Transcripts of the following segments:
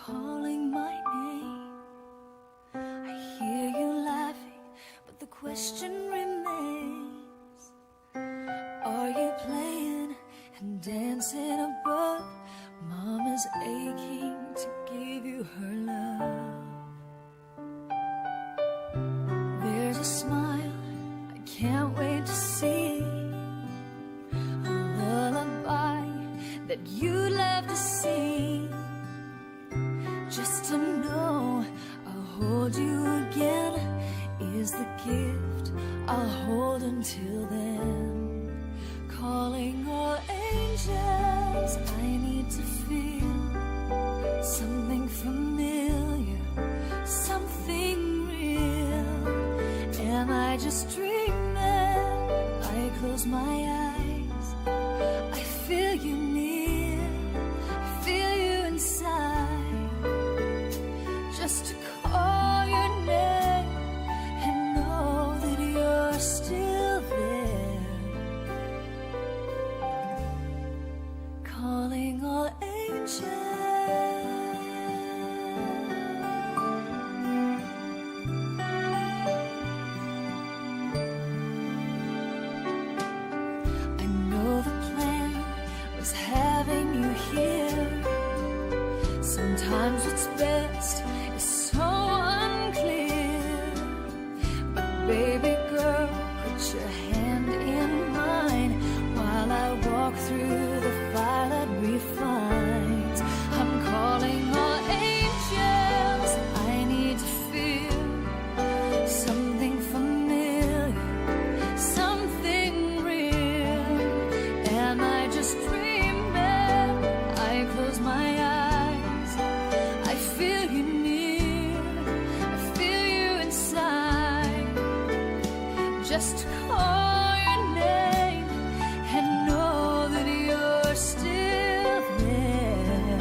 calling my name. I hear you laughing, but the question remains. Are you playing and dancing above? Mama's aching to give you her love. There's a smile I can't wait to see, a lullaby that you love to sing. Just to know I'll hold you again is the gift I'll hold until then. Calling all angels, I need to feel something familiar, something real. Am I just dreaming? I close my eyes, I feel you near, I feel you inside. Just to call your name and know that you're still there. Calling all angels. I know the plan was having you here. Sometimes what's best is so unclear. But baby girl, put your hand in mine while I walk through the fire that we find. I'm calling all angels, I need to feel something familiar, something real. Am I just dreaming? I close my eyes, I feel you near, I feel you inside. Just to call your name and know that you're still there.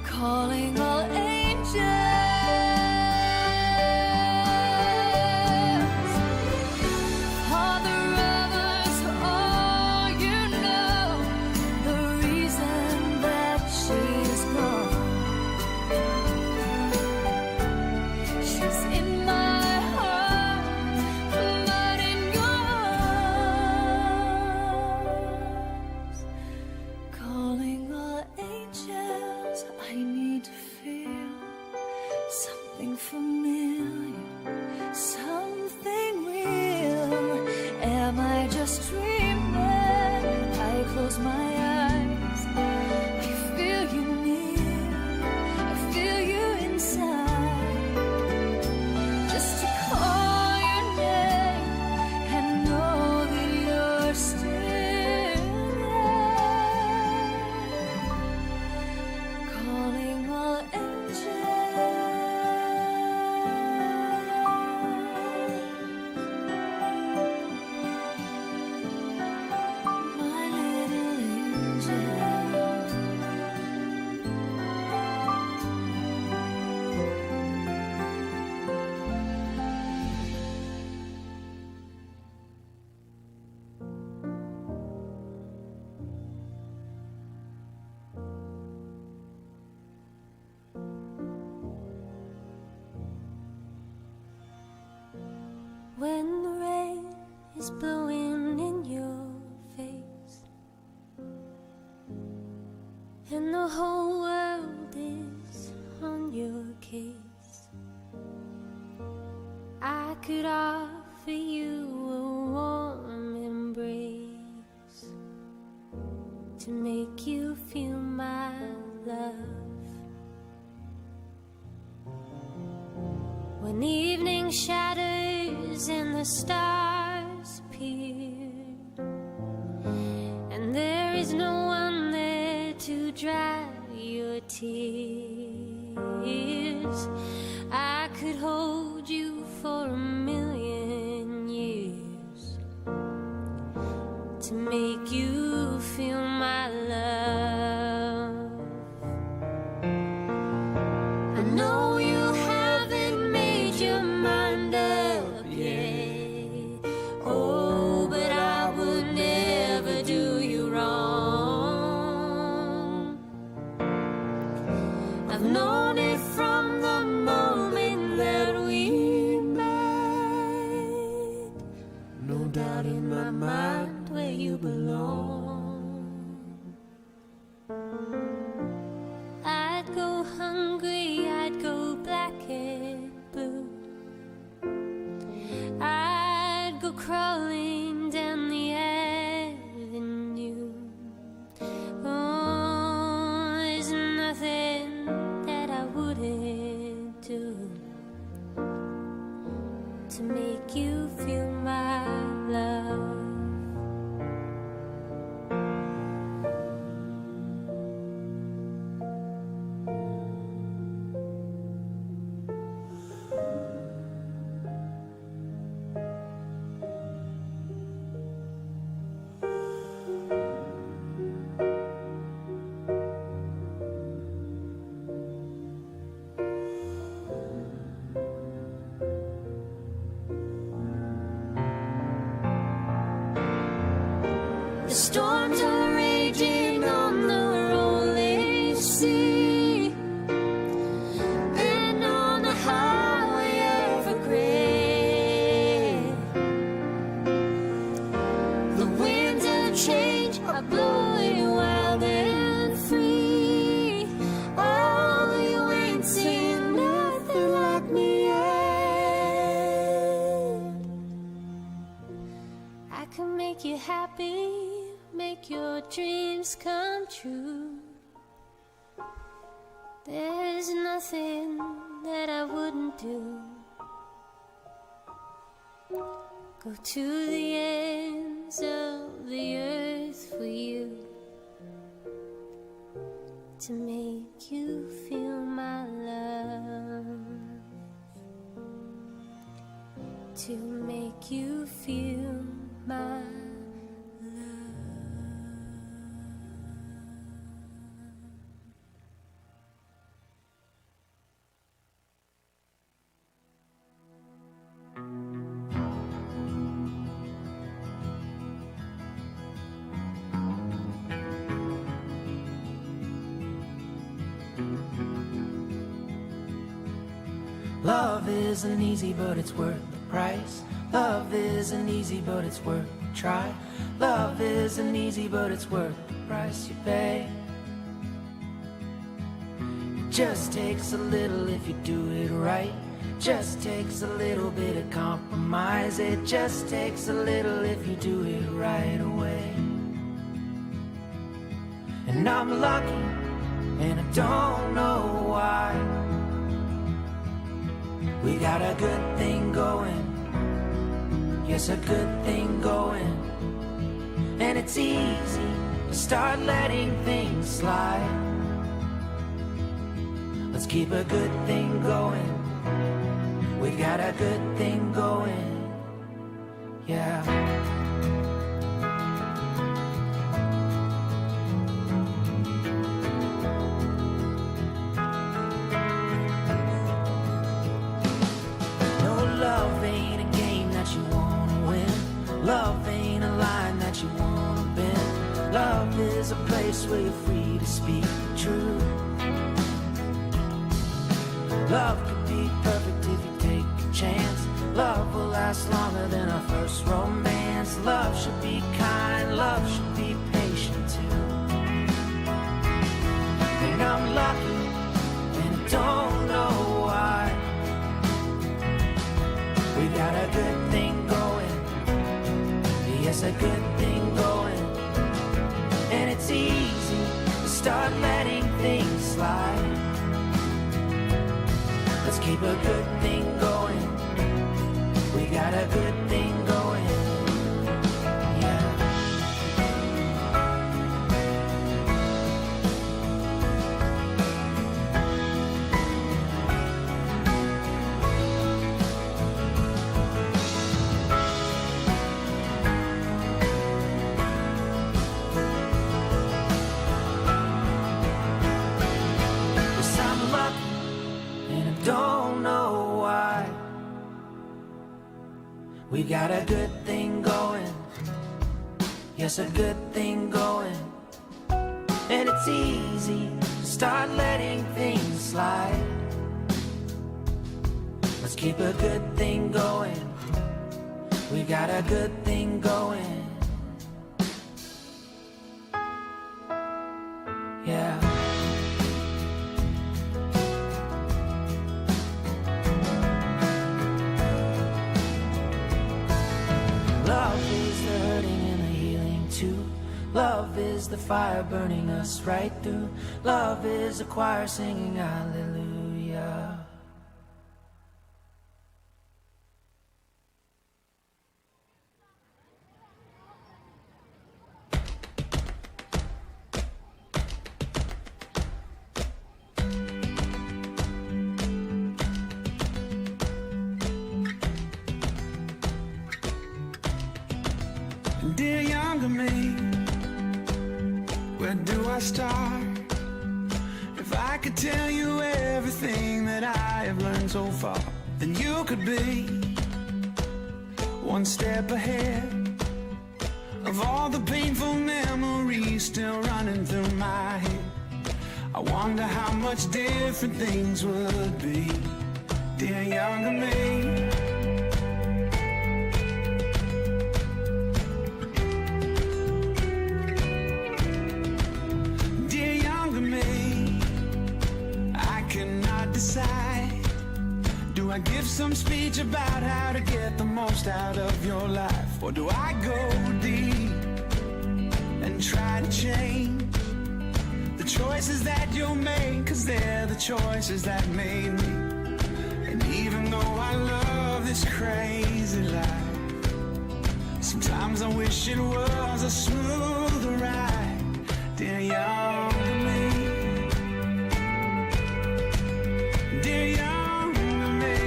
Calling all angels. Father of us all, you know the reason that she's gone. She's in my heart, but in yours. Calling all angels, I need to feel something familiar, something real. Am I just dreaming? I close my eyes, I feel you near, I feel you inside. Just to call your name and know that you're still there. Calling all angels. My little angel. When the rain is blowing in your face and the whole world is on your case, I could offer you a warm embrace to make you feel my love. When the evening shatters and the stars appear, and there is no one there to dry your tears, I could hold you for a million years to make you feel my love. I know you haven't made your mind up yet, oh, but I would never do you wrong. I've known it from the moment that we met. No doubt in my mind where you belong. I'd go hungry, I'd go black and blue. I'd go crawling down the avenue. Oh, there's nothing that I wouldn't do to make you feel my love. The storms are raging on the rolling sea, and on the highway of regret. The winds of change are blowing wild and free. Oh, you ain't seen nothing like me yet. I can make you happy, make your dreams come true. There's nothing that I wouldn't do. Go to the ends of the earth for you, to make you feel my love, to make you feel my love. Love isn't easy, but it's worth the price. Love isn't easy, but it's worth a try. Love isn't easy, but it's worth the price you pay. It just takes a little if you do it right. Just takes a little bit of compromise. It just takes a little if you do it right away. And I'm lucky, and I don't know why. We got a good thing going, yes, a good thing going. And it's easy to start letting things slide. Let's keep a good thing going. We got a good thing going, yeah. Love ain't a game that you wanna win. Love ain't a line that you wanna bend. Love is a place where you're free to speak the truth. Love could be perfect if you take a chance. Love will last longer than our first romance. Love should be kind, love should be patient too. And I'm lucky, and I don't know why. We got a good thing going, yes, a good thing going. And it's easy to start letting things slide. Let's keep a good thing going. We got a good thing going, yeah. Don't know why. We got a good thing going, yes, a good thing going. And it's easy to start letting things slide. Let's keep a good thing going. We got a good thing going. Yeah. Love is the hurting and the healing too. Love is the fire burning us right through. Love is a choir singing hallelujah. Dear younger me, where do I start? If I could tell you everything that I have learned so far, then you could be one step ahead of all the painful memories still running through my head. I wonder how much different things would be, dear younger me. Do I give some speech about how to get the most out of your life? Or do I go deep and try to change the choices that you'll make? 'Cause they're the choices that made me. And even though I love this crazy life, sometimes I wish it was a smoother ride, dear younger me. Dear younger me.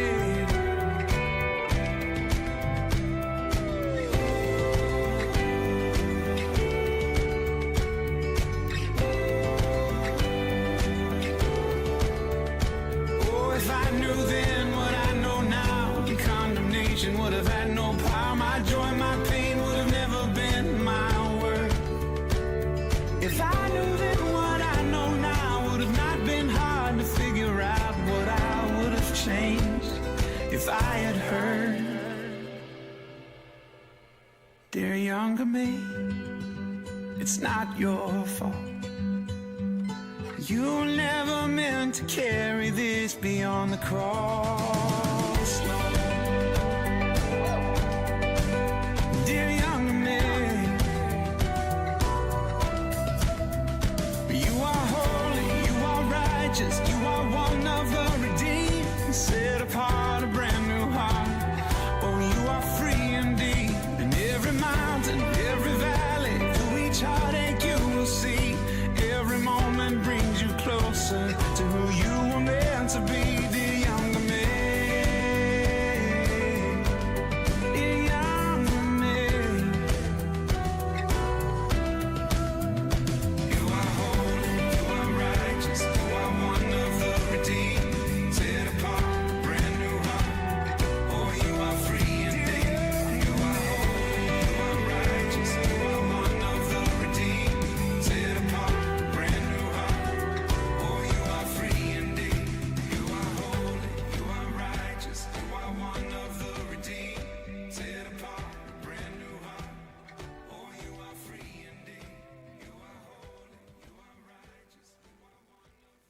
Oh, if I knew then what I know now, condemnation would have had no power. My joy, my pain would have never been my word. If I knew then what I know now, would have not been hard to figure out what I would have changed if I had heard. Dear younger me, it's not your fault. You were never meant to carry this beyond the cross. No. Dear younger me, you are holy, you are righteous, you are one of the redeemed, set apart a brand new heart. Oh, you are free indeed. In every mountain, every valley, through each heartache you will see. Every moment brings you closer to who you were meant to be, dear younger me. Dear younger me. You are holy, you are righteous, you are one of the redeemed, set apart, brand new heart. Oh, you are free indeed. You are holy, you are righteous, you are one of the redeemed, set apart, brand new heart. Oh, you are free indeed. You are holy, you are righteous, you are one of the redeemed, set apart, brand new heart. Oh, you are free indeed. You are holy, you are righteous, you are one of the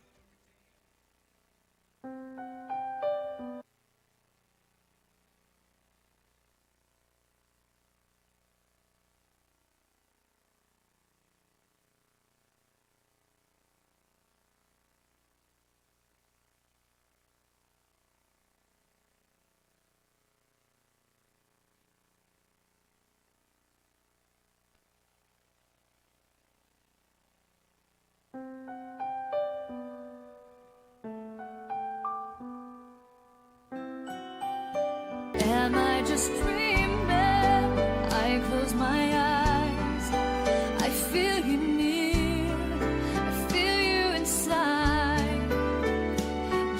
Am I just dreaming? I close my eyes. I feel you near. I feel you inside.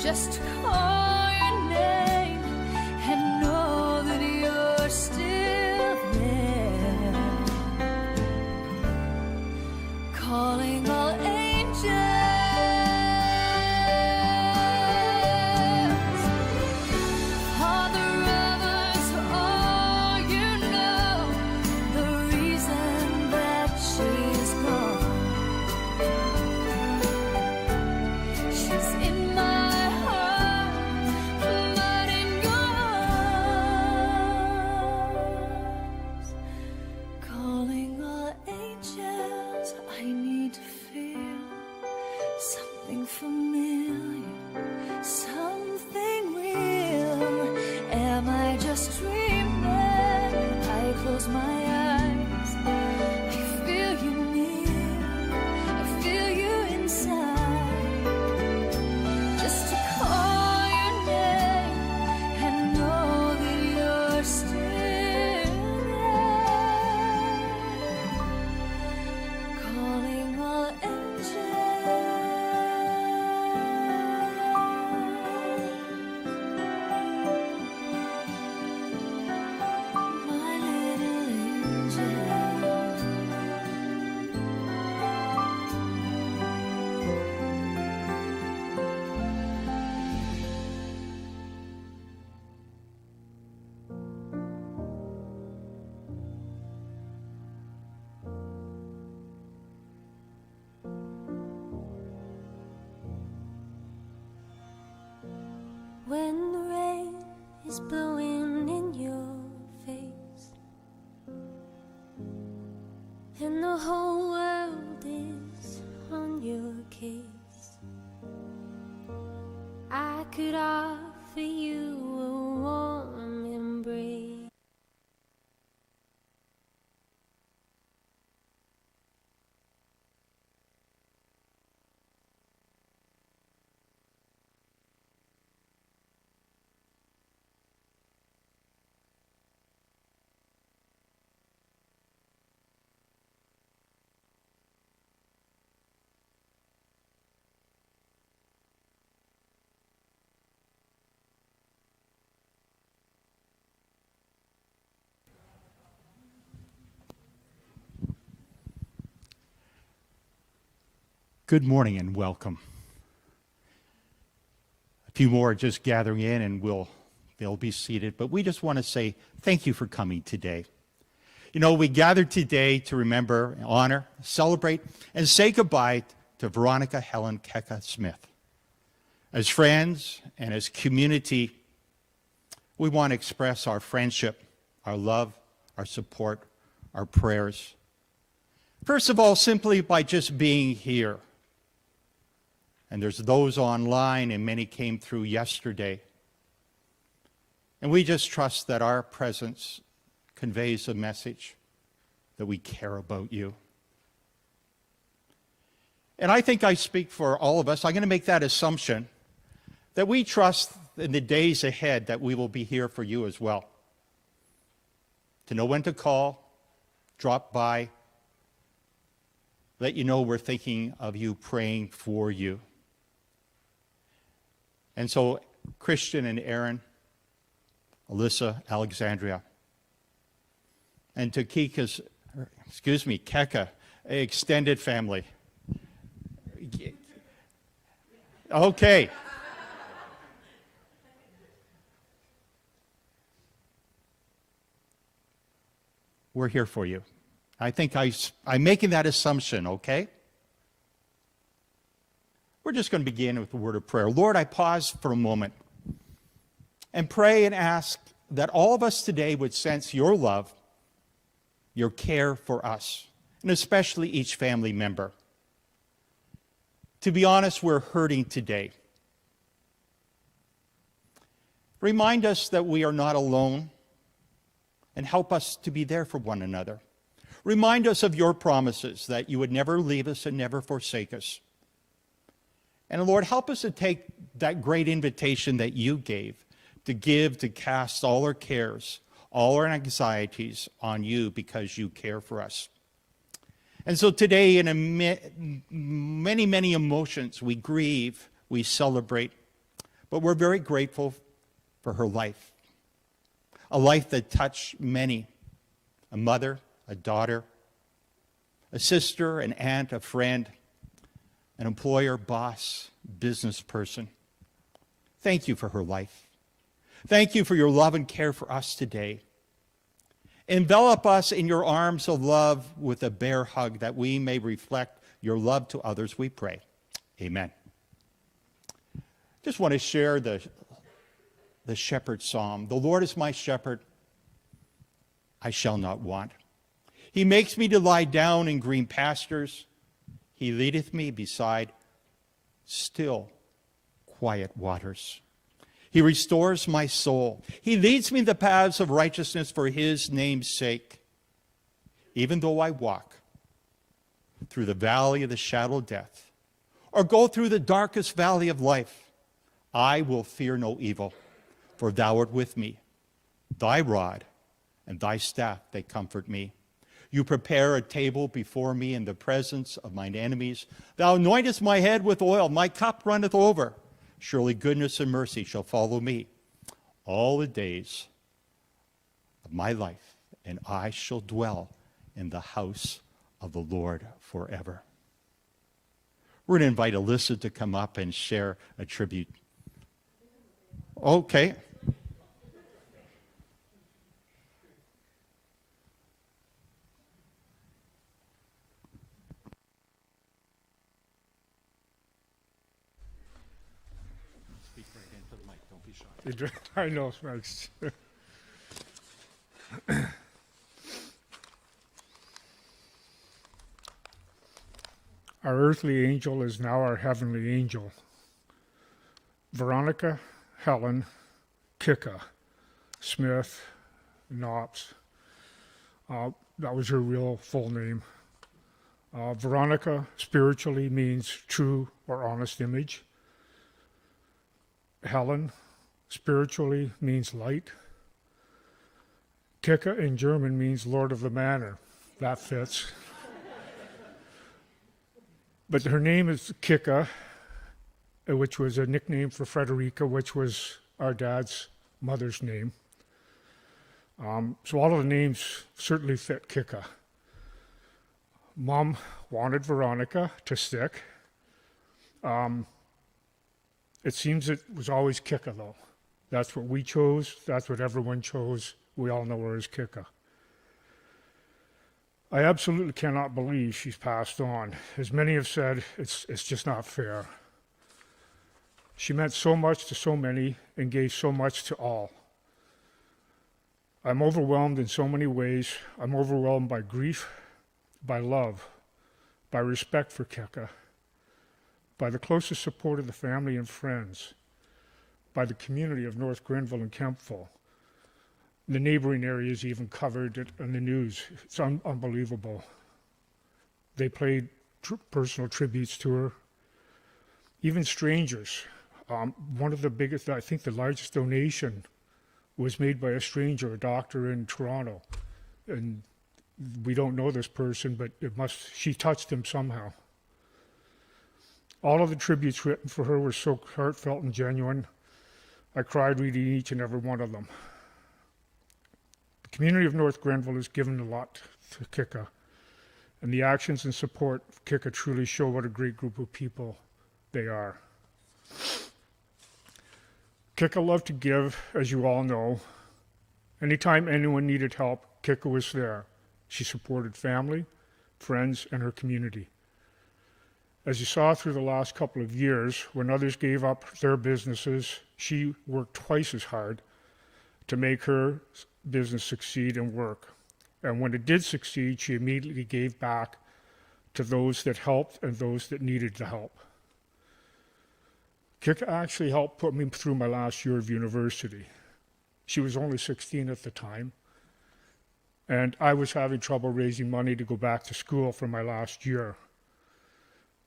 Just call your name and know that you're still there. Calling all angels. something familiar, something real. Am I just dreaming? I close my eyes, I feel you near, I feel you inside. Just to call your name and know that you're still there, calling all angels. My little angel. When the rain is blowing in your face and the whole world is on your case, I could offer you a warm embrace. Good morning and welcome. A few more are just gathering in and they'll be seated, but we just want to say thank you for coming today. You know, we gathered today to remember, honor, celebrate, and say goodbye to Veronica Helen Kika Smith. As friends and as community, we want to express our friendship, our love, our support, our prayers. First of all, simply by just being here. And there's those online, and many came through yesterday. And we just trust that our presence conveys a message that we care about you. And I think I speak for all of us. I'm going to make that assumption that we trust in the days ahead that we will be here for you as well. To know when to call, drop by, let you know we're thinking of you, praying for you. And so, Christian and Aaron, Alyssa, Alexandria, and to Kika's, Keka, extended family. Okay. We're here for you. I think I'm making that assumption, okay? We're just going to begin with a word of prayer. Lord, I pause for a moment and pray and ask that all of us today would sense your love, your care for us, and especially each family member. To be honest, we're hurting today. Remind us that we are not alone and help us to be there for one another. Remind us of your promises that you would never leave us and never forsake us. And Lord, help us to take that great invitation that you gave, to cast all our cares, all our anxieties on you because you care for us. And so today, in many, many emotions, we grieve, we celebrate, but we're very grateful for her life, a life that touched many, a mother, a daughter, a sister, an aunt, a friend, an employer, boss, business person. Thank you for her life. Thank you for your love and care for us today. Envelop us in your arms of love with a bear hug that we may reflect your love to others, we pray. Amen. Just want to share the shepherd psalm. The Lord is my shepherd, I shall not want. He makes me to lie down in green pastures. He leadeth me beside still, quiet waters. He restores my soul. He leads me in the paths of righteousness for his name's sake. Even though I walk through the valley of the shadow of death, or go through the darkest valley of life, I will fear no evil, for thou art with me. Thy rod and thy staff, they comfort me. You prepare a table before me in the presence of mine enemies. Thou anointest my head with oil, my cup runneth over. Surely goodness and mercy shall follow me all the days of my life, and I shall dwell in the house of the Lord forever. We're going to invite Alyssa to come up and share a tribute. Okay. Speak right into the mic. Don't be shy. I know, thanks. Our earthly angel is now our heavenly angel. Veronica, Helen, Kika, Smith, Knops. That was her real full name. Veronica spiritually means true or honest image. Helen spiritually means light. Kika in German means Lord of the Manor. That fits. But her name is Kika, which was a nickname for Frederica, which was our dad's mother's name. So all of the names certainly fit Kika. Mom wanted Veronica to stick. It seems it was always Kika, though. That's what we chose. That's what everyone chose. We all know her as Kika. I absolutely cannot believe she's passed on. As many have said, it's just not fair. She meant so much to so many and gave so much to all. I'm overwhelmed in so many ways. I'm overwhelmed by grief, by love, by respect for Kika, by the closest support of the family and friends, by the community of North Grenville and Kempville. The neighboring areas even covered it in the news. It's unbelievable. They played personal tributes to her. Even strangers. One of the biggest, I think the largest donation was made by a stranger, a doctor in Toronto. And we don't know this person, but she touched him somehow. All of the tributes written for her were so heartfelt and genuine. I cried reading each and every one of them. The community of North Grenville has given a lot to Kika, and the actions and support of Kika truly show what a great group of people they are. Kika loved to give, as you all know. Anytime anyone needed help, Kika was there. She supported family, friends, and her community. As you saw through the last couple of years, when others gave up their businesses, she worked twice as hard to make her business succeed and work. And when it did succeed, she immediately gave back to those that helped and those that needed the help. Kika actually helped put me through my last year of university. She was only 16 at the time, and I was having trouble raising money to go back to school for my last year.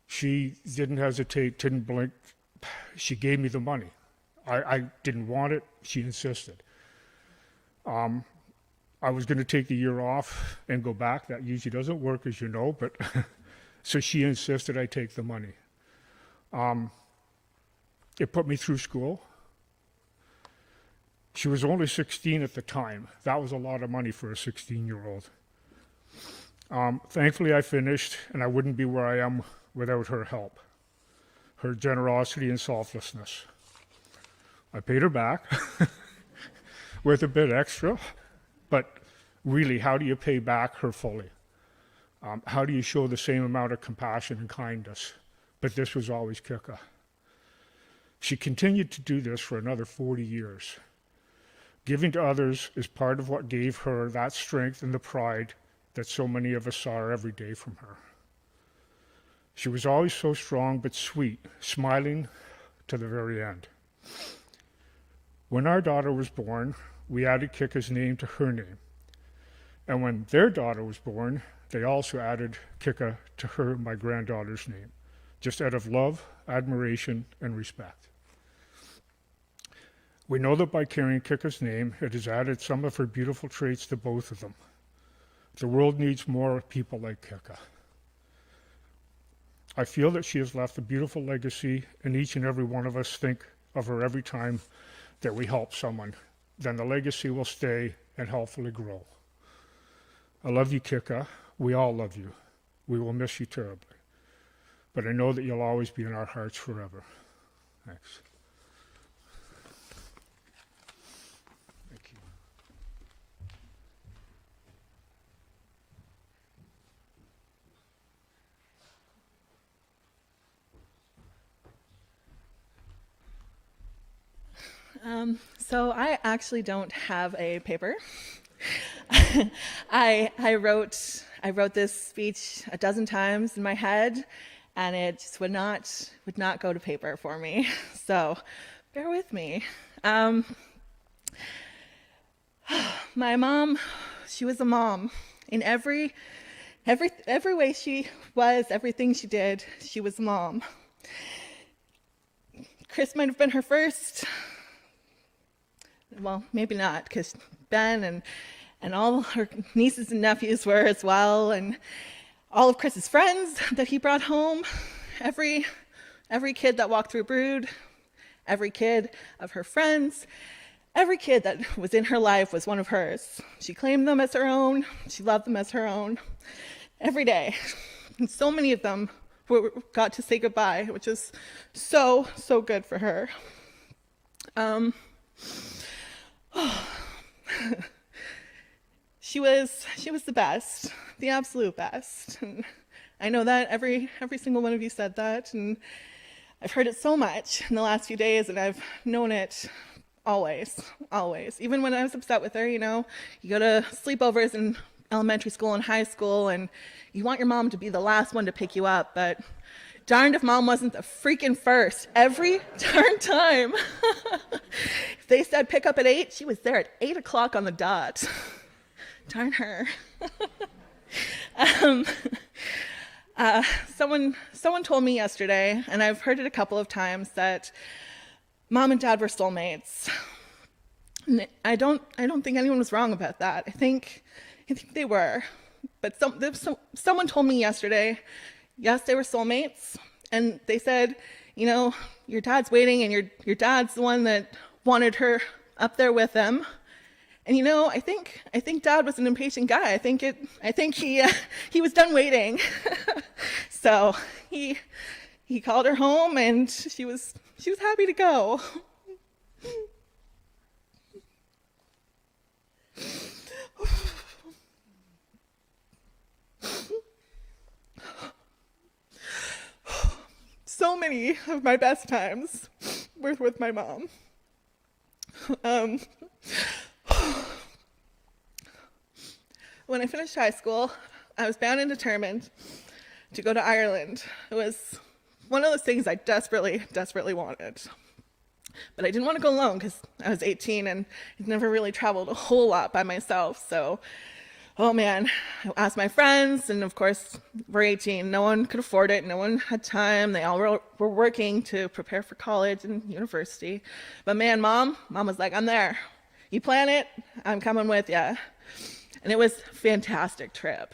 She didn't hesitate, didn't blink. She gave me the money. I didn't want it. She insisted. I was going to take the year off and go back. That usually doesn't work, as you know, but so she insisted I take the money. It put me through school. She was only 16 at the time. That was a lot of money for a 16-year-old. Thankfully, I finished, and I wouldn't be where I am without her help, her generosity and selflessness. I paid her back with a bit extra, but really, how do you pay back her fully? How do you show the same amount of compassion and kindness? But this was always Kika. She continued to do this for another 40 years. Giving to others is part of what gave her that strength and the pride that so many of us saw every day from her. She was always so strong but sweet, smiling to the very end. When our daughter was born, we added Kika's name to her name. And when their daughter was born, they also added Kika to her, my granddaughter's name, just out of love, admiration, and respect. We know that by carrying Kika's name, it has added some of her beautiful traits to both of them. The world needs more people like Kika. I feel that she has left a beautiful legacy, and each and every one of us think of her every time that we help someone. Then the legacy will stay and hopefully grow. I love you, Kika. We all love you. We will miss you terribly. But I know that you'll always be in our hearts forever. Thanks. Thank you. So I actually don't have a paper. I wrote this speech a dozen times in my head, and it just would not go to paper for me. So bear with me. My mom, she was a mom in every way she was, everything she did. She was a mom. Chris might have been her first. Well, maybe not, because Ben and all her nieces and nephews were as well, and all of Chris's friends that he brought home, every kid that walked through Brood, every kid of her friends, every kid that was in her life was one of hers. She claimed them as her own. She loved them as her own every day. And so many of them got to say goodbye, which is so good for her. She was the best, the absolute best. And I know that every single one of you said that, and I've heard it so much in the last few days, and I've known it always. Even when I was upset with her, you go to sleepovers in elementary school and high school, and you want your mom to be the last one to pick you up, but darned if mom wasn't the freaking first every darn time. If they said pick up at 8, she was there at 8 o'clock on the dot. Darn her. Someone told me yesterday, and I've heard it a couple of times, that mom and dad were soulmates. And I don't think anyone was wrong about that. I think they were. But someone told me yesterday, yes, they were soulmates, and they said, your dad's waiting, and your dad's the one that wanted her up there with him. And I think Dad was an impatient guy. I think he was done waiting. So he called her home, and she was happy to go. So many of my best times were with my mom. When I finished high school, I was bound and determined to go to Ireland. It was one of those things I desperately wanted. But I didn't want to go alone because I was 18 and I'd never really traveled a whole lot by myself. So, oh man, I asked my friends, and of course, we're 18. No one could afford it. No one had time. They all were working to prepare for college and university. But man, Mom was like, I'm there. You plan it, I'm coming with you. And it was a fantastic trip.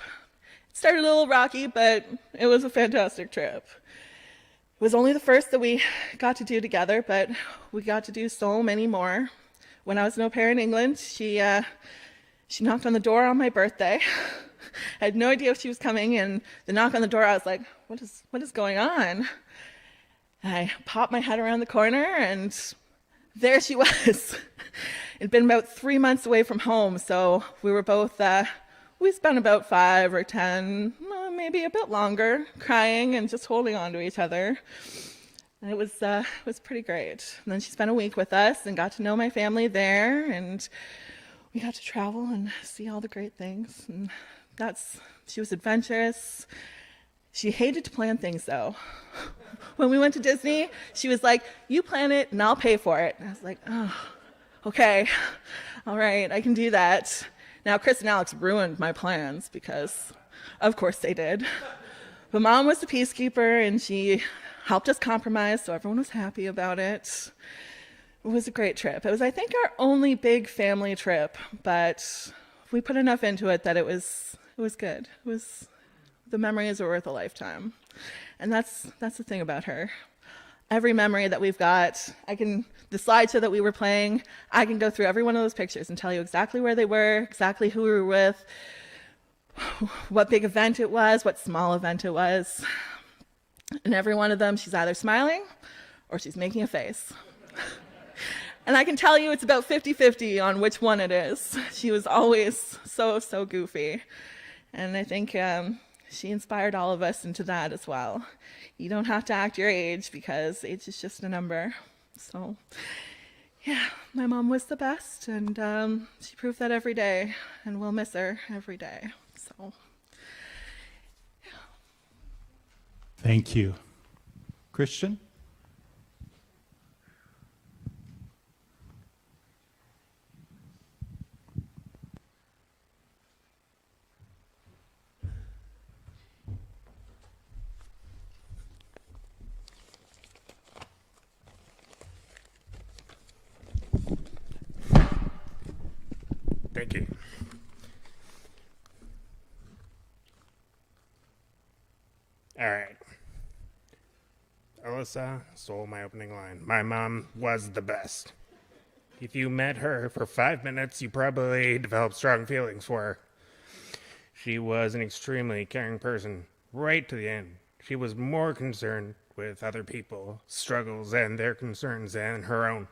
It started a little rocky, but it was a fantastic trip. It was only the first that we got to do together, but we got to do so many more. When I was an au pair in England, she knocked on the door on my birthday. I had no idea if she was coming, and the knock on the door, I was like, what is going on? I popped my head around the corner, and there she was. It'd been about 3 months away from home, so we were both, we spent about 5 or 10, maybe a bit longer, crying and just holding on to each other. And it was pretty great. And then she spent a week with us and got to know my family there, and we got to travel and see all the great things. And she was adventurous. She hated to plan things, though. When we went to Disney, she was like, you plan it and I'll pay for it. And I was like, oh, okay. All right, I can do that. Now, Chris and Alex ruined my plans because, of course, they did. But Mom was the peacekeeper, and she helped us compromise, so everyone was happy about it. It was a great trip. It was, I think, our only big family trip, but we put enough into it that it was good. The memories are worth a lifetime. And that's the thing about her. Every memory that we've got, the slideshow that we were playing, I can go through every one of those pictures and tell you exactly where they were, exactly who we were with, what big event it was, what small event it was. And every one of them, she's either smiling or she's making a face. And I can tell you it's about 50-50 on which one it is. She was always so goofy. And I think she inspired all of us into that as well. You don't have to act your age because age is just a number. So, yeah, my mom was the best, and she proved that every day, and we'll miss her every day. So, yeah. Thank you. Christian? Thank you. All right. Alyssa stole my opening line. My mom was the best. If you met her for 5 minutes, you probably developed strong feelings for her. She was an extremely caring person right to the end. She was more concerned with other people's struggles and their concerns than her own.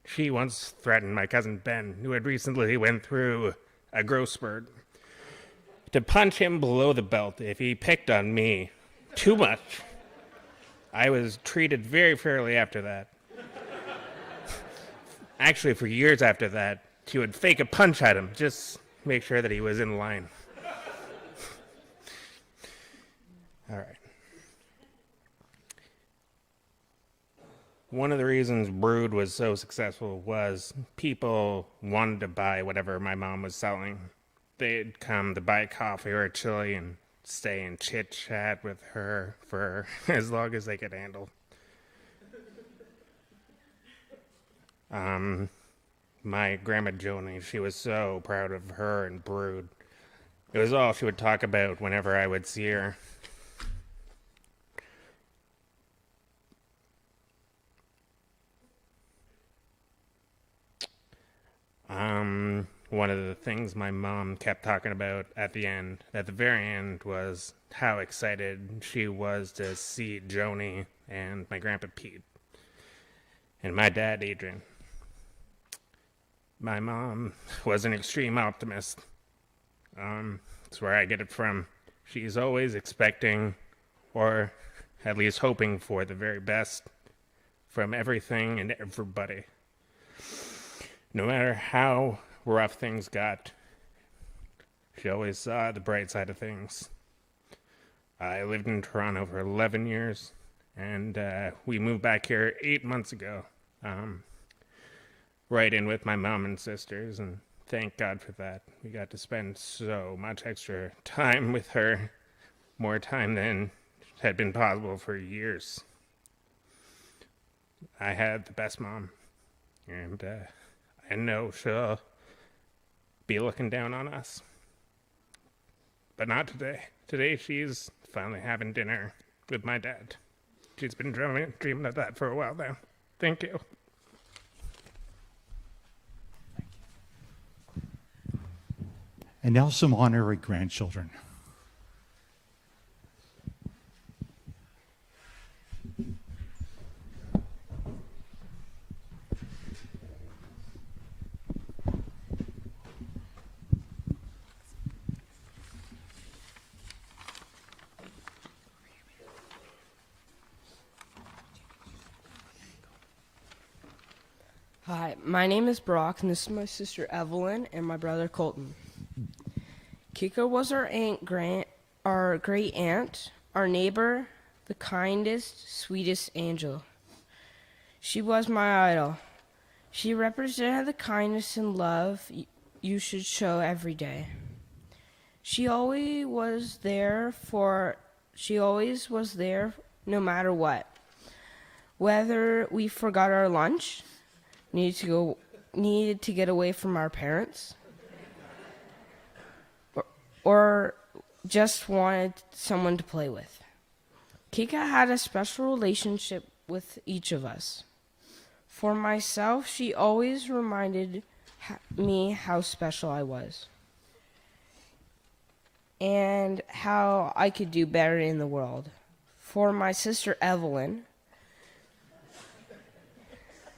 She once threatened my cousin Ben, who had recently went through a growth spurt, to punch him below the belt if he picked on me too much. I was treated very fairly after that. Actually, for years after that, she would fake a punch at him, just make sure that he was in line. All right. One of the reasons Brood was so successful was people wanted to buy whatever my mom was selling. They'd come to buy coffee or a chili and stay and chit-chat with her for as long as they could handle. My grandma Joni, she was so proud of her and Brood. It was all she would talk about whenever I would see her. One of the things my mom kept talking about at the very end, was how excited she was to see Joni and my grandpa Pete and my dad Adrian. My mom was an extreme optimist. That's where I get it from. She's always expecting, or at least hoping for, the very best from everything and everybody. No matter how rough things got, she always saw the bright side of things. I lived in Toronto for 11 years, and we moved back here 8 months ago, right in with my mom and sisters, and thank God for that. We got to spend so much extra time with her, more time than had been possible for years. I had the best mom, and I know she'll be looking down on us. But not today. Today she's finally having dinner with my dad. She's been dreaming of that for a while now. Thank you. And now some honorary grandchildren. Hi, my name is Brock, and this is my sister Evelyn and my brother Colton. Kika was our great aunt, our neighbor, the kindest, sweetest angel. She was my idol. She represented the kindness and love you should show every day. She always was there no matter what. Whether we forgot our lunch, needed to get away from our parents, or just wanted someone to play with. Kika had a special relationship with each of us. For myself, she always reminded me how special I was and how I could do better in the world. For my sister Evelyn,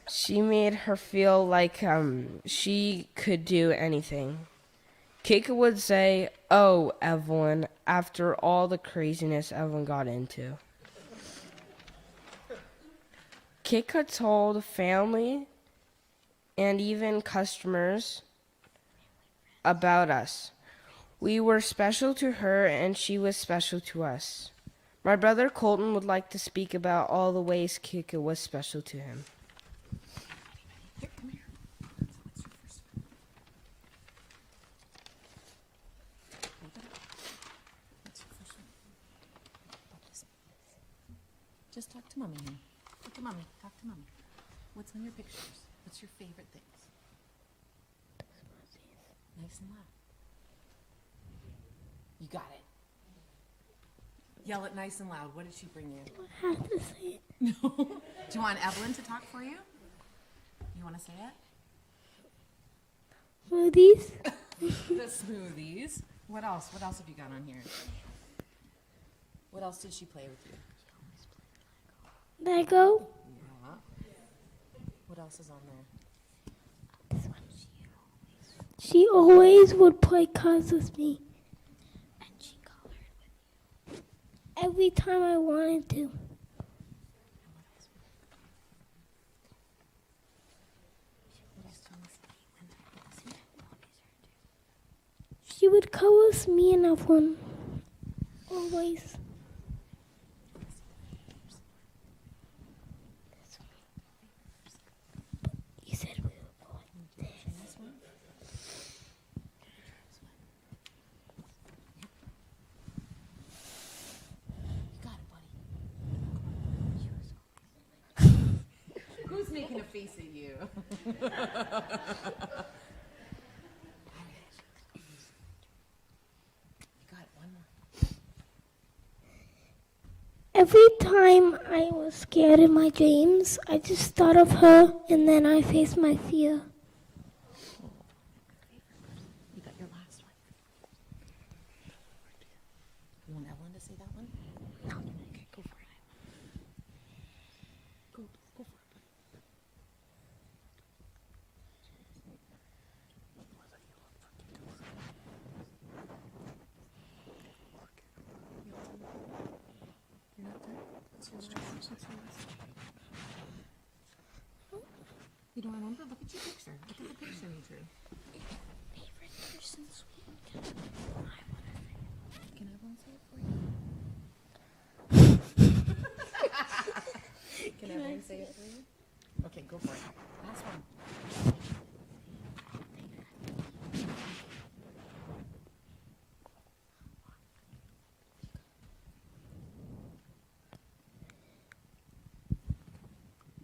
she made her feel like she could do anything. Kika would say, "Oh, Evelyn," after all the craziness Evelyn got into. Kika told family and even customers about us. We were special to her and she was special to us. My brother Colton would like to speak about all the ways Kika was special to him. Just talk to Mommy now. Look at Mommy. Talk to Mommy. What's on your pictures? What's your favorite things? Nice and loud. You got it. Yell it nice and loud. What did she bring you? I have to say it. No. Do you want Evelyn to talk for you? You want to say it? Smoothies. The smoothies. What else? What else have you got on here? What else did she play with you? Lego. Yeah. What else is on there? She always would play cards with me. And she colored with you. Every time I wanted to. She would color with me and Evelyn. Always. You said we were going there. You got it, buddy. Who's making a face at you? Every time I was scared in my dreams, I just thought of her and then I faced my fear. You got your last one. You want Evelyn to say that one? No. Okay, go for it. Go for it. You're not done? What's your last? You don't remember? Look at your picture. Look at the picture you drew. Favorite person's Can everyone say it for you? Can everyone say it for you? Okay, go for it. Last one.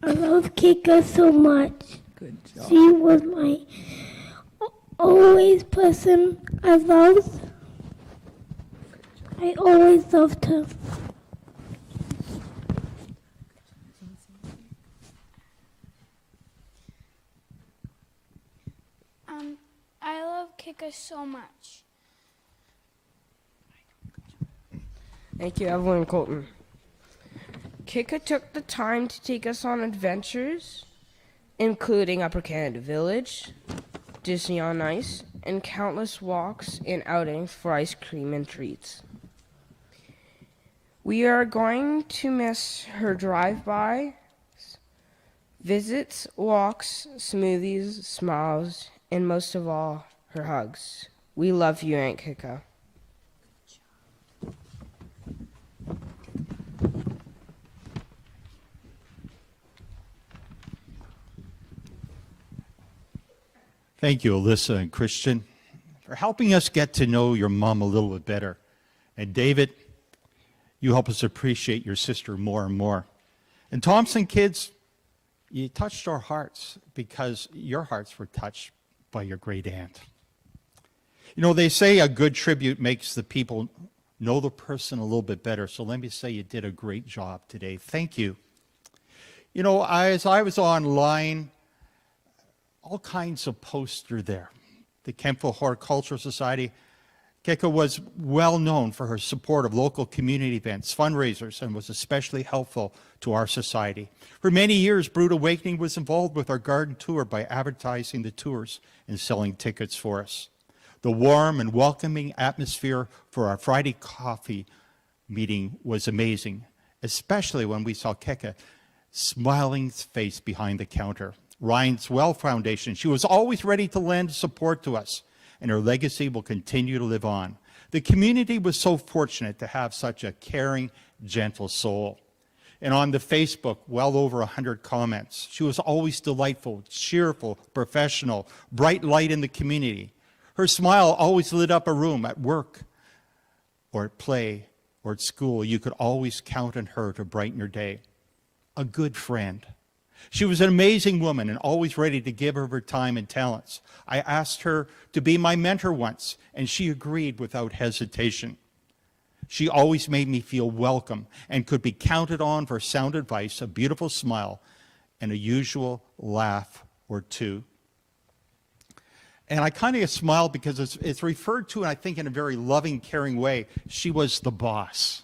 I love Kika so much. Good job. She was my always person I loved. I always loved her. I love Kika so much. Thank you, Evelyn and Colton. Kika took the time to take us on adventures, including Upper Canada Village, Disney on Ice, and countless walks and outings for ice cream and treats. We are going to miss her drive-bys, visits, walks, smoothies, smiles, and most of all, her hugs. We love you, Aunt Kika. Thank you, Alyssa and Christian, for helping us get to know your mom a little bit better. And David, you help us appreciate your sister more and more. And Thompson kids, you touched our hearts because your hearts were touched by your great aunt. You know, they say a good tribute makes the people know the person a little bit better. So let me say you did a great job today. Thank you. You know, as I was online, all kinds of posts are there. The Kempville Horticultural Society, Kika was well known for her support of local community events, fundraisers, and was especially helpful to our society. For many years, Brood Awakening was involved with our garden tour by advertising the tours and selling tickets for us. The warm and welcoming atmosphere for our Friday coffee meeting was amazing, especially when we saw Kika smiling face behind the counter. Ryan's Well Foundation, she was always ready to lend support to us, and her legacy will continue to live on. The community was so fortunate to have such a caring, gentle soul. And on the Facebook, well over 100 comments. She was always delightful, cheerful, professional, bright light in the community. Her smile always lit up a room at work or at play or at school. You could always count on her to brighten your day. A good friend. She was an amazing woman and always ready to give of her time and talents. I asked her to be my mentor once, and she agreed without hesitation. She always made me feel welcome and could be counted on for sound advice, a beautiful smile, and a usual laugh or two. And I kind of smiled because it's referred to, and I think in a very loving, caring way, she was the boss.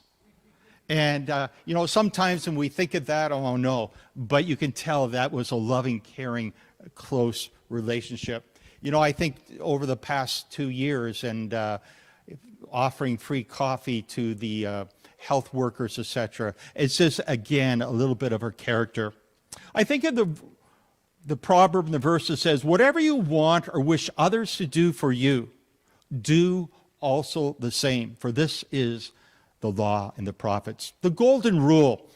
And, you know, sometimes when we think of that, oh no, but you can tell that was a loving, caring, close relationship. You know, I think over the past 2 years and offering free coffee to the health workers, etc., it's just, again, a little bit of her character. I think of the proverb in the verse that says, whatever you want or wish others to do for you, do also the same, for this is the law and the prophets. The golden rule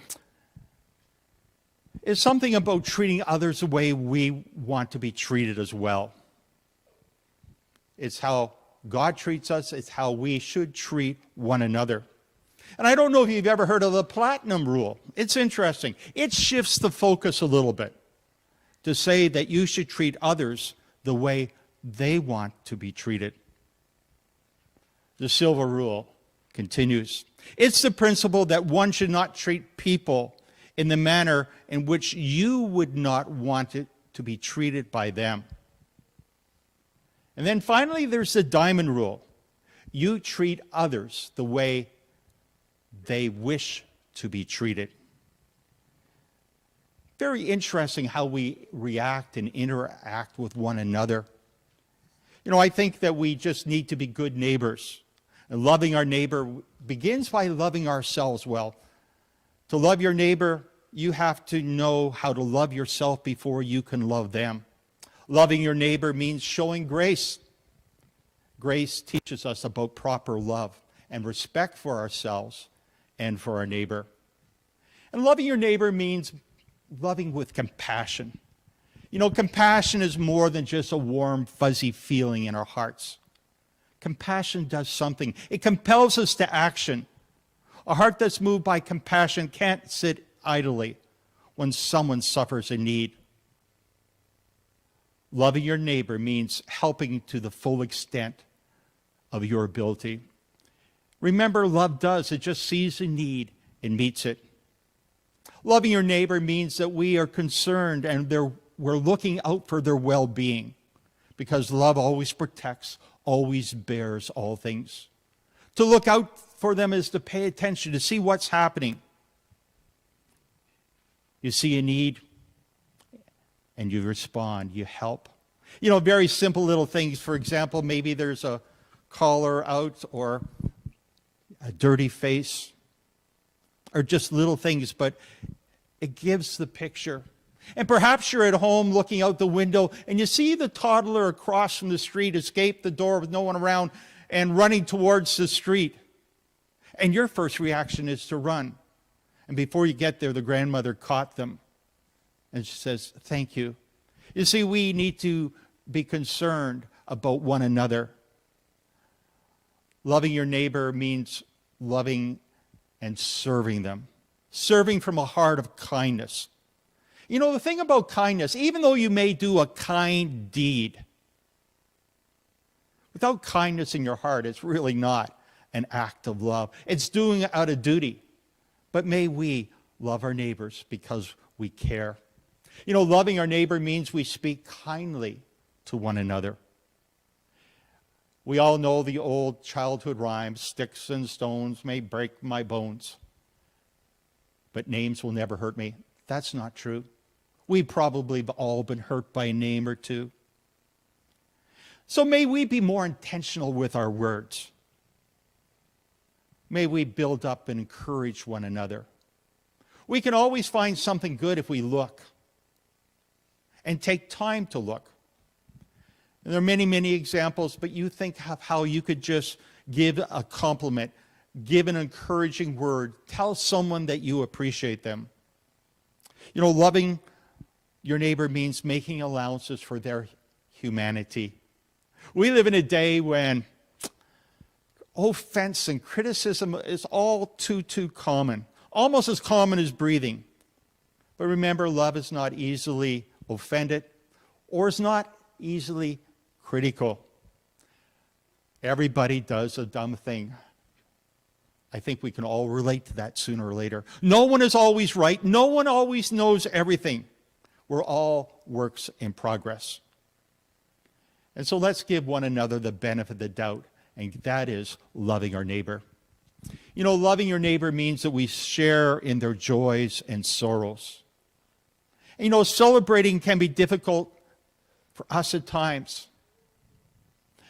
is something about treating others the way we want to be treated as well. It's how God treats us. It's how we should treat one another. And I don't know if you've ever heard of the platinum rule. It's interesting. It shifts the focus a little bit to say that you should treat others the way they want to be treated. The silver rule continues. It's the principle that one should not treat people in the manner in which you would not want it to be treated by them. And then finally, there's the diamond rule. You treat others the way they wish to be treated. Very interesting how we react and interact with one another. You know, I think that we just need to be good neighbors. And loving our neighbor begins by loving ourselves well. To love your neighbor, you have to know how to love yourself before you can love them. Loving your neighbor means showing grace. Grace teaches us about proper love and respect for ourselves and for our neighbor. And loving your neighbor means loving with compassion. You know, compassion is more than just a warm, fuzzy feeling in our hearts. Compassion does something. It compels us to action. A heart that's moved by compassion can't sit idly when someone suffers a need. Loving your neighbor means helping to the full extent of your ability. Remember, love does. It just sees a need and meets it. Loving your neighbor means that we are concerned and we're looking out for their well-being, because love always protects, always bears all things. To look out for them is to pay attention, to see what's happening. You see a need and you respond, you help. You know, very simple little things. For example, maybe there's a collar out or a dirty face, or just little things, but it gives the picture. And perhaps you're at home looking out the window and you see the toddler across from the street escape the door with no one around and running towards the street. And your first reaction is to run. And before you get there, the grandmother caught them and she says, "Thank you." You see, we need to be concerned about one another. Loving your neighbor means loving and serving them. Serving from a heart of kindness. You know, the thing about kindness, even though you may do a kind deed, without kindness in your heart, it's really not an act of love. It's doing it out of duty. But may we love our neighbors because we care. You know, loving our neighbor means we speak kindly to one another. We all know the old childhood rhyme, sticks and stones may break my bones, but names will never hurt me. That's not true. We've probably all been hurt by a name or two. So may we be more intentional with our words. May we build up and encourage one another. We can always find something good if we look and take time to look. And there are many, many examples, but you think of how you could just give a compliment, give an encouraging word, tell someone that you appreciate them. You know, loving your neighbor means making allowances for their humanity. We live in a day when offense and criticism is all too common, almost as common as breathing. But remember, love is not easily offended or is not easily critical. Everybody does a dumb thing. I think we can all relate to that sooner or later. No one is always right. No one always knows everything. We're all works in progress. And so let's give one another the benefit of the doubt, and that is loving our neighbor. You know, loving your neighbor means that we share in their joys and sorrows. And, you know, celebrating can be difficult for us at times,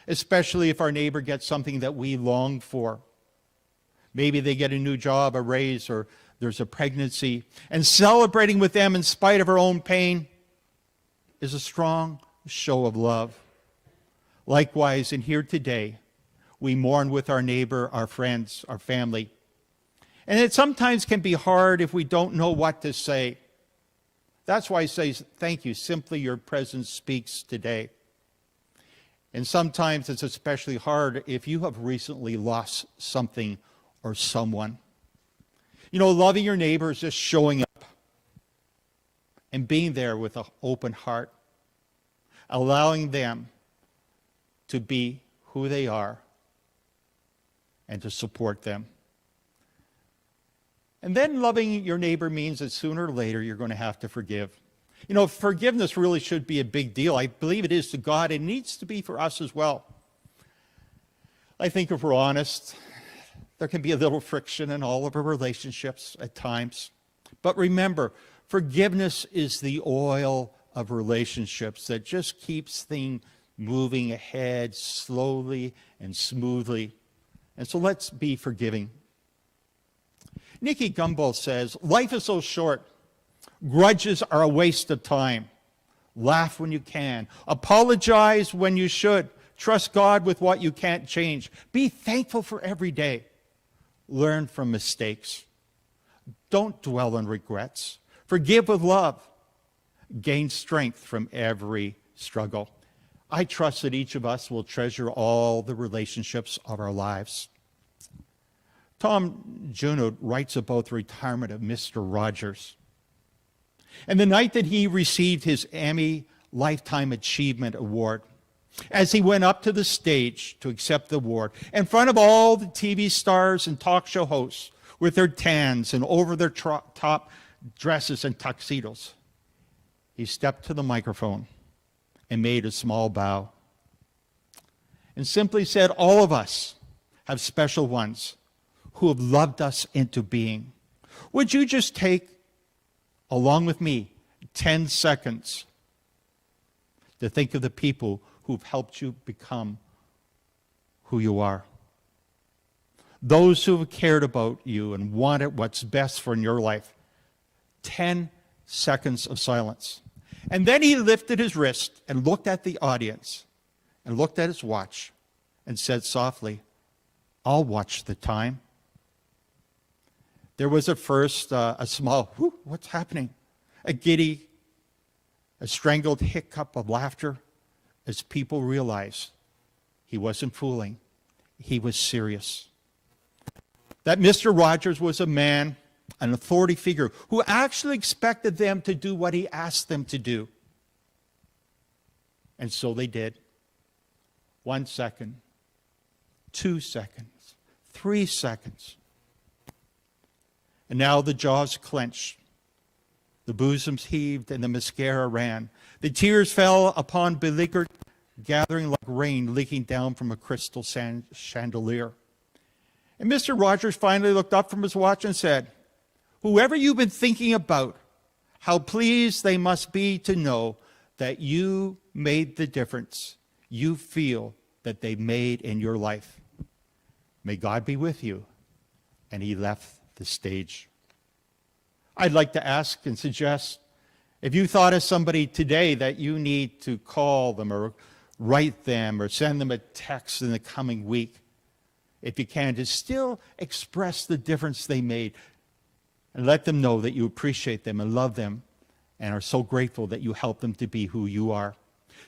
especially if our neighbor gets something that we long for. Maybe they get a new job, a raise, or there's a pregnancy. And celebrating with them in spite of our own pain is a strong show of love. Likewise, in here today, we mourn with our neighbor, our friends, our family. And it sometimes can be hard if we don't know what to say. That's why I say thank you. Simply your presence speaks today. And sometimes it's especially hard if you have recently lost something or someone. You know, loving your neighbor is just showing up and being there with an open heart, allowing them to be who they are and to support them. And then loving your neighbor means that sooner or later you're going to have to forgive. You know, forgiveness really should be a big deal. I believe it is to God. It needs to be for us as well. I think if we're honest, there can be a little friction in all of our relationships at times. But remember, forgiveness is the oil of relationships that just keeps things moving ahead slowly and smoothly. And so let's be forgiving. Nicky Gumbel says, life is so short. Grudges are a waste of time. Laugh when you can. Apologize when you should. Trust God with what you can't change. Be thankful for every day. Learn from mistakes. Don't dwell on regrets. Forgive with love. Gain strength from every struggle. I trust that each of us will treasure all the relationships of our lives. Tom Junod writes about the retirement of Mr. Rogers. And the night that he received his Emmy Lifetime Achievement Award, as he went up to the stage to accept the award, in front of all the TV stars and talk show hosts with their tans and over their top dresses and tuxedos, he stepped to the microphone and made a small bow and simply said, all of us have special ones who have loved us into being. Would you just take, along with me, 10 seconds to think of the people who've helped you become who you are? Those who have cared about you and wanted what's best for your life. 10 seconds of silence. And then he lifted his wrist and looked at the audience and looked at his watch and said softly, I'll watch the time. There was at first a small, what's happening? A giddy, a strangled hiccup of laughter. as people realized he wasn't fooling. He was serious. That Mr. Rogers was a man, an authority figure, who actually expected them to do what he asked them to do. And so they did. 1 second, 2 seconds, 3 seconds. And now the jaws clenched, the bosoms heaved, and the mascara ran. The tears fell upon beleaguered, gathering like rain leaking down from a crystal chandelier. And Mr. Rogers finally looked up from his watch and said, "Whoever you've been thinking about, how pleased they must be to know that you made the difference you feel that they made in your life. May God be with you." And he left the stage. I'd like to ask and suggest, if you thought of somebody today that you need to call them or write them or send them a text in the coming week, if you can, to still express the difference they made and let them know that you appreciate them and love them and are so grateful that you help them to be who you are.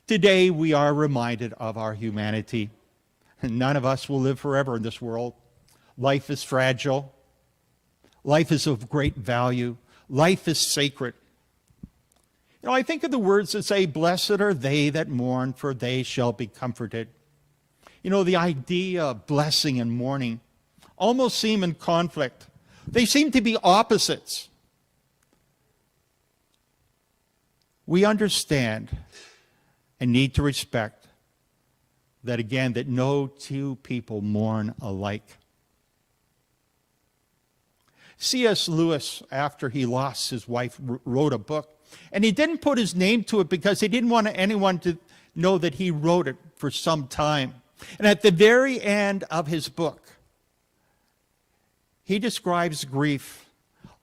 Today, we are reminded of our humanity. None of us will live forever in this world. Life is fragile. Life is of great value. Life is sacred. You know, I think of the words that say, "Blessed are they that mourn, for they shall be comforted." You know, the idea of blessing and mourning almost seem in conflict. They seem to be opposites. We understand and need to respect that, again, that no two people mourn alike. C.S. Lewis, after he lost his wife, wrote a book. And he didn't put his name to it because he didn't want anyone to know that he wrote it for some time. And at the very end of his book, he describes grief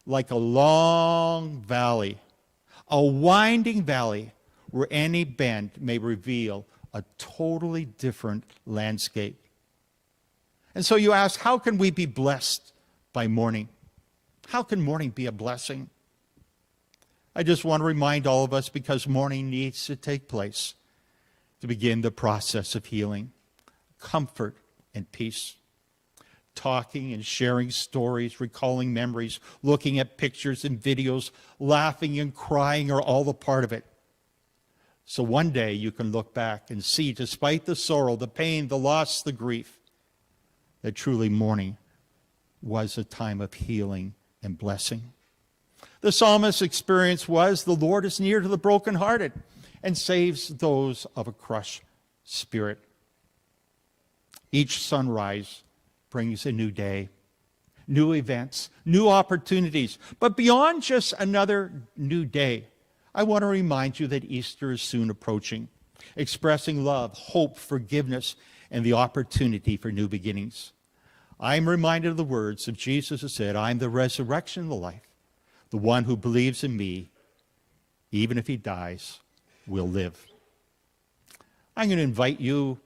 like a long valley, a winding valley where any bend may reveal a totally different landscape. And so you ask, how can we be blessed by mourning? How can mourning be a blessing? I just want to remind all of us, because mourning needs to take place to begin the process of healing, comfort, and peace. Talking and sharing stories, recalling memories, looking at pictures and videos, laughing and crying are all a part of it. So one day you can look back and see, despite the sorrow, the pain, the loss, the grief, that truly mourning was a time of healing and blessing. The psalmist's experience was, "The Lord is near to the brokenhearted and saves those of a crushed spirit." Each sunrise brings a new day, new events, new opportunities. But beyond just another new day, I want to remind you that Easter is soon approaching, expressing love, hope, forgiveness, and the opportunity for new beginnings. I'm reminded of the words of Jesus who said, "I am the resurrection and the life. The one who believes in me, even if he dies, will live." I'm going to invite you,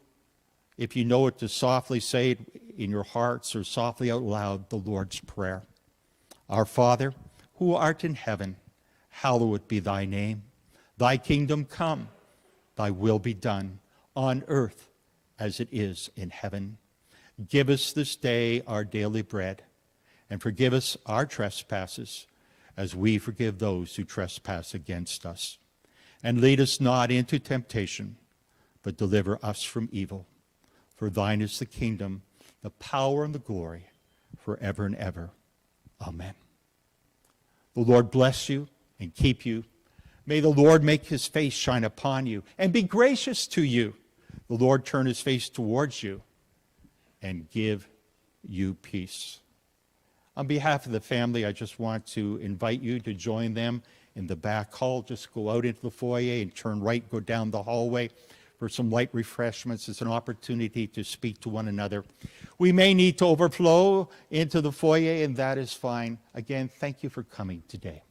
if you know it, to softly say it in your hearts or softly out loud, the Lord's Prayer. Our Father, who art in heaven, hallowed be thy name. Thy kingdom come, thy will be done, on earth as it is in heaven. Give us this day our daily bread, and forgive us our trespasses, as we forgive those who trespass against us. And lead us not into temptation, but deliver us from evil. For thine is the kingdom, the power, and the glory, forever and ever. Amen. The Lord bless you and keep you. May the Lord make his face shine upon you and be gracious to you. The Lord turn his face towards you and give you peace. On behalf of the family, I just want to invite you to join them in the back hall. Just go out into the foyer and turn right, go down the hallway for some light refreshments. It's an opportunity to speak to one another. We may need to overflow into the foyer, and that is fine. Again, thank you for coming today.